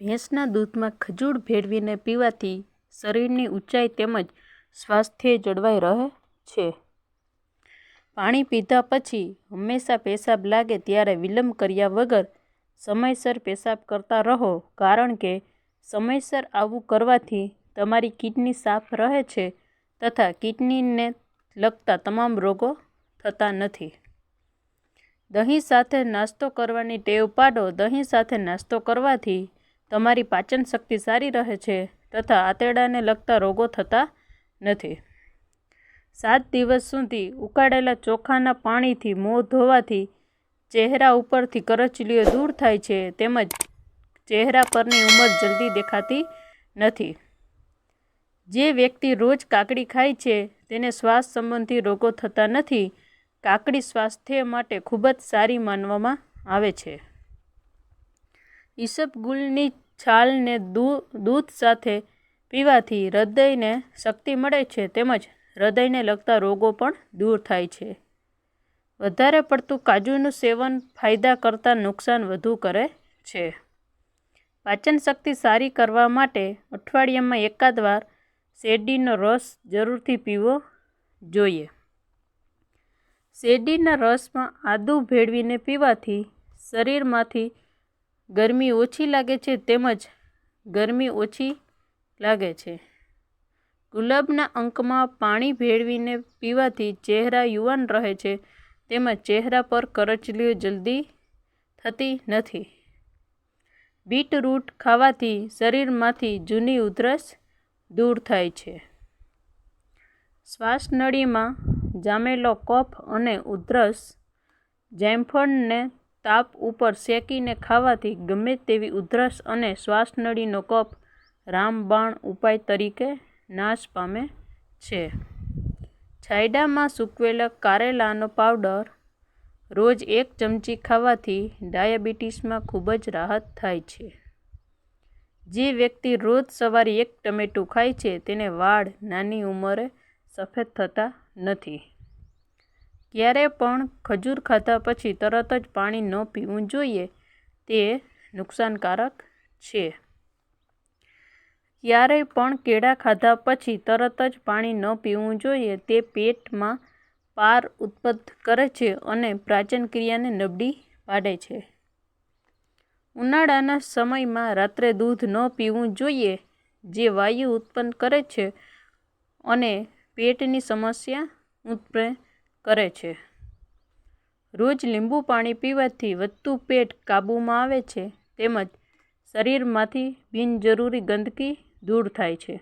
ભેંસના દૂધમાં ખજૂર ભેળવીને પીવાથી શરીરની ઊંચાઈ તેમજ સ્વાસ્થ્ય જળવાઈ રહે છે. પાણી પીધા પછી હંમેશા પેશાબ લાગે ત્યારે વિલંબ કર્યા વગર સમયસર પેશાબ કરતા રહો, કારણ કે સમયસર આવું કરવાથી તમારી કિડની સાફ રહે છે તથા કિડનીને લગતા તમામ રોગો થતા નથી. દહીં સાથે નાસ્તો કરવાની ટેવ પાડો. દહીં સાથે નાસ્તો કરવાથી તમારી પાચન શક્તિ સારી રહે છે તથા આંતરડાને લગતા રોગો થતા નથી. 7 દિવસ સુધી ઉકાળેલા ચોખાના પાણીથી મોં ધોવાથી ચહેરા ઉપરથી કરચલીઓ દૂર થાય છે તેમજ ચહેરા પરની ઉંમર જલ્દી દેખાતી નથી. જે વ્યક્તિ રોજ કાકડી ખાય છે તેને શ્વાસ સંબંધી રોગો થતા નથી. કાકડી સ્વાસ્થ્ય માટે ખૂબ જ સારી માનવામાં આવે છે. ઈસબગુલની છાલને દૂધ સાથે પીવાથી હૃદયને શક્તિ મળે છે તેમજ હૃદયને લગતા રોગો પણ દૂર થાય છે. વધારે પડતું કાજુનું સેવન ફાયદા કરતાં નુકસાન વધુ કરે છે. પાચન શક્તિ સારી કરવા માટે અઠવાડિયામાં એકાદ વાર શેરડીનો રસ જરૂરથી પીવો જોઈએ. શેરડીના રસમાં આદુ ભેળવીને પીવાથી શરીરમાંથી ગરમી ઓછી લાગે છે તેમજ ગરમી ઓછી લાગે છે. ગુલાબના અંકમાં પાણી ભેળવીને પીવાથી ચહેરા યુવાન રહે છે તેમજ ચહેરા પર કરચલીઓ જલ્દી થતી નથી. બીટરૂટ ખાવાથી શરીરમાંથી જૂની ઉધરસ દૂર થાય છે. શ્વાસનળીમાં જામેલો કફ અને ઉધરસ. જાયફળને તાપ ઉપર શેકીને ખાવાથી ગમે તેવી ઉધરસ અને શ્વાસનળીનો કફ રામબાણ ઉપાય તરીકે નાશ પામે છે. છાંયડામાં સૂકવેલા કારેલાનો પાવડર રોજ 1 ચમચી ખાવાથી ડાયાબિટીસમાં ખૂબ જ રાહત થાય છે. જે વ્યક્તિ રોજ સવારે 1 ટમેટું ખાય છે તેને વાળ નાની ઉંમરે સફેદ થતા નથી. ક્યારે પણ ખજૂર ખાધા પછી તરત જ પાણી ન પીવું જોઈએ, તે નુકસાનકારક છે. ક્યારેય પણ કેળા ખાધા પછી તરત જ પાણી ન પીવું જોઈએ, તે પેટમાં પાર ઉત્પન્ન કરે છે અને પાચન ક્રિયાને નબળી પાડે છે. ઉનાળાના સમયમાં રાત્રે દૂધ ન પીવું જોઈએ, જે વાયુ ઉત્પન્ન કરે છે અને પેટની સમસ્યા ઉત્પન્ન કરે છે. રોજ લીંબુ પાણી પીવાથી વધતું પેટ કાબૂમાં આવે છે તેમજ શરીરમાંથી બિનજરૂરી ગંદકી દૂર થાય છે.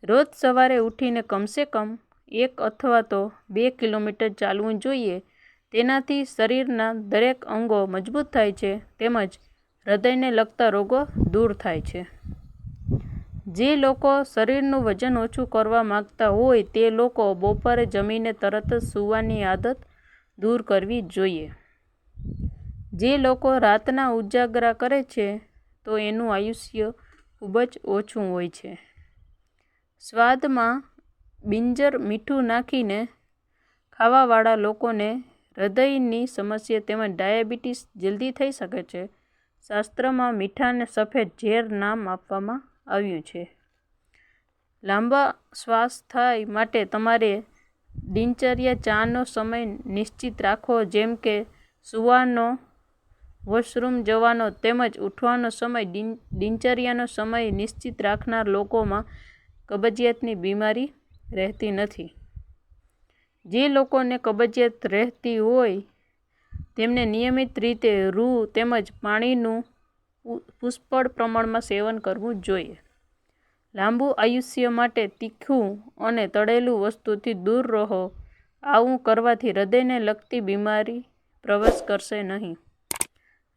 રોજ સવારે ઉઠીને કમસે કમ 1 અથવા તો 2 કિલોમીટર ચાલવું જોઈએ. તેનાથી શરીરના દરેક અંગો મજબૂત થાય છે તેમજ હૃદયને લગતા રોગો દૂર થાય છે. જે લોકો શરીરનું વજન ઓછું કરવા માંગતા હોય તે લોકો બપોરે જમીને તરત જ સૂવાની આદત દૂર કરવી જોઈએ. જે લોકો રાતના ઉજાગરા કરે છે તો એનું આયુષ્ય ખૂબ જ ઓછું હોય છે. સ્વાદમાં બિંજર મીઠું નાખીને ખાવાવાળા લોકોને હૃદયની સમસ્યા તેમજ ડાયાબિટીસ જલ્દી થઈ શકે છે. શાસ્ત્રમાં મીઠાને સફેદ ઝેર નામ આપવામાં આવ્યું છે. લાંબા સ્વાસ્થ્ય માટે તમારી દિનચર્યા ચાનો સમય નિશ્ચિત રાખવો, જેમ કે સૂવાનો, વોશરૂમ જવાનો તેમજ ઉઠવાનો સમય. દિનચર્યાનો સમય નિશ્ચિત રાખનાર લોકોમાં કબજિયાતની બીમારી રહેતી નથી. જે લોકોને કબજિયાત રહેતી હોય તેમને નિયમિત રીતે રૂ તેમજ પાણીનું પુષ્કળ પ્રમાણમાં સેવન કરવું જોઈએ. લાંબુ આયુષ્ય માટે તીખું અને તળેલું વસ્તુથી દૂર રહો. આવું કરવાથી હૃદયને લગતી બીમારી પ્રવેશ કરશે નહીં.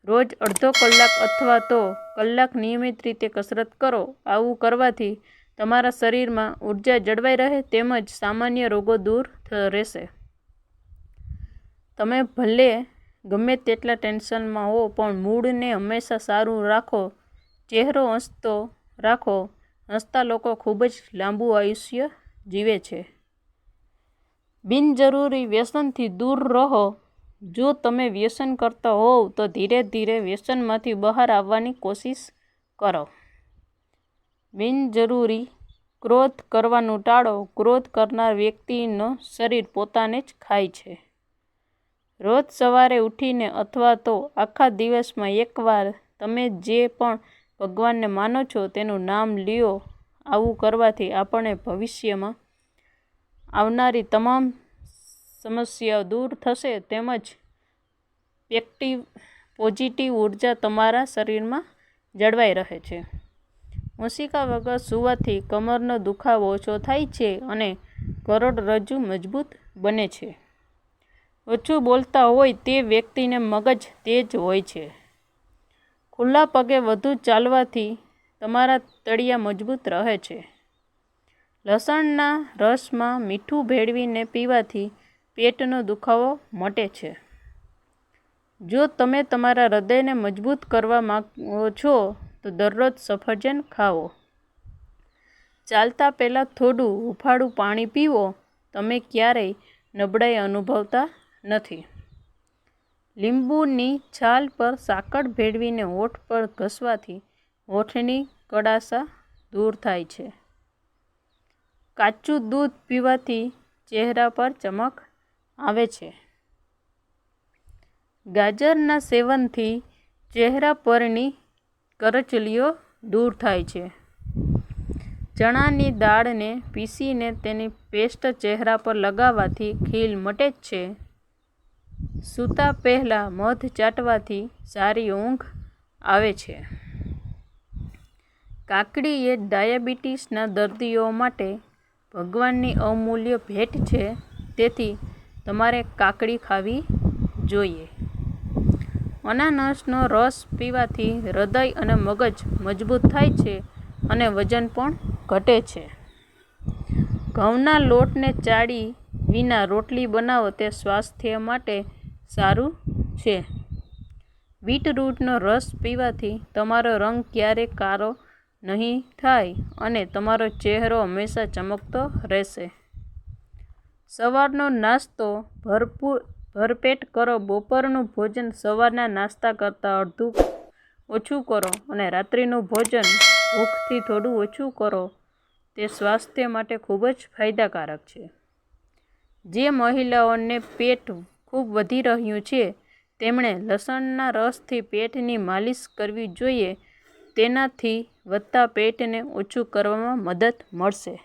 રોજ અડધો કલાક અથવા તો કલાક નિયમિત રીતે કસરત કરો. આવું કરવાથી તમારા શરીરમાં ઊર્જા જળવાઈ રહે તેમજ સામાન્ય રોગો દૂર રહેશે. તમે ભલે ગમે તેટલા ટેન્શનમાં હો પણ મૂડને હંમેશા સારું રાખો, ચહેરો હસતો રાખો. હસતા લોકો ખૂબ જ લાંબુ આયુષ્ય જીવે છે. બિનજરૂરી વ્યસનથી દૂર રહો. જો તમે વ્યસન કરતા હોવ તો ધીરે ધીરે વ્યસનમાંથી બહાર આવવાની કોશિશ કરો. બિનજરૂરી ક્રોધ કરવાનું ટાળો. ક્રોધ કરનાર વ્યક્તિનું શરીર પોતાને જ ખાય છે. રોજ સવારે ઉઠીને અથવા તો આખા દિવસમાં એકવાર તમે જે પણ ભગવાનને માનો છો તેનું નામ લ્યો. આવું કરવાથી આપણે ભવિષ્યમાં આવનારી તમામ સમસ્યાઓ દૂર થશે તેમજ પોઝિટિવ ઉર્જા તમારા શરીરમાં જળવાઈ રહે છે. ઓશિકા વગર સૂવાથી કમરનો દુખાવો ઓછો થાય છે અને કરોડરજ્જુ મજબૂત બને છે. ઓછું બોલતા હોય તે વ્યક્તિને મગજ તેજ હોય છે. ખુલ્લા પગે વધુ ચાલવાથી તમારા તળિયા મજબૂત રહે છે. લસણના રસમાં મીઠું ભેળવીને પીવાથી પેટનો દુખાવો મટે છે. જો તમે તમારા હૃદયને મજબૂત કરવા માંગો છો તો દરરોજ સફરજન ખાઓ. ચાલતા પહેલાં થોડું હૂંફાળું પાણી પીવો. તમે ક્યારેય નબળાઈ અનુભવતા નથી. લીંબુની છાલ પર સાકર ભેળવીને હોઠ પર ઘસવાથી હોઠની કડાશા દૂર થાય છે. કાચું દૂધ પીવાથી ચહેરા પર ચમક આવે છે. ગાજરના સેવનથી ચહેરા પરની કરચલીઓ દૂર થાય છે. ચણાની દાળને પીસીને તેની પેસ્ટ ચહેરા પર લગાવવાથી ખીલ મટે છે. સૂતા પહેલાં મધ ચાટવાથી સારી ઊંઘ આવે છે. કાકડી એ ડાયાબિટીસના દર્દીઓ માટે ભગવાનની અમૂલ્ય ભેટ છે. તેથી તમારે કાકડી ખાવી જોઈએ. અનાનસનો રસ પીવાથી હૃદય અને મગજ મજબૂત થાય છે અને વજન પણ ઘટે છે. ઘઉંના લોટને ચાળી વિના રોટલી બનાવો તે સ્વાસ્થ્ય માટે સારું છે. બીટરૂટનો રસ પીવાથી તમારો રંગ ક્યારેય કાળો નહીં થાય અને તમારો ચહેરો હંમેશા ચમકતો રહેશે. સવારનો નાસ્તો ભરપેટ કરો. બપોરનું ભોજન સવારના નાસ્તા કરતાં અડધું ઓછું કરો અને રાત્રિનું ભોજન ભૂખથી થોડું ઓછું કરો. તે સ્વાસ્થ્ય માટે ખૂબ જ ફાયદાકારક છે. જે મહિલાઓને પેટ ખૂબ વધી રહ્યું છે તેમણે લસણના રસથી પેટની માલિશ કરવી જોઈએ. તેનાથી વધતા પેટને ઓછું કરવામાં મદદ મળશે.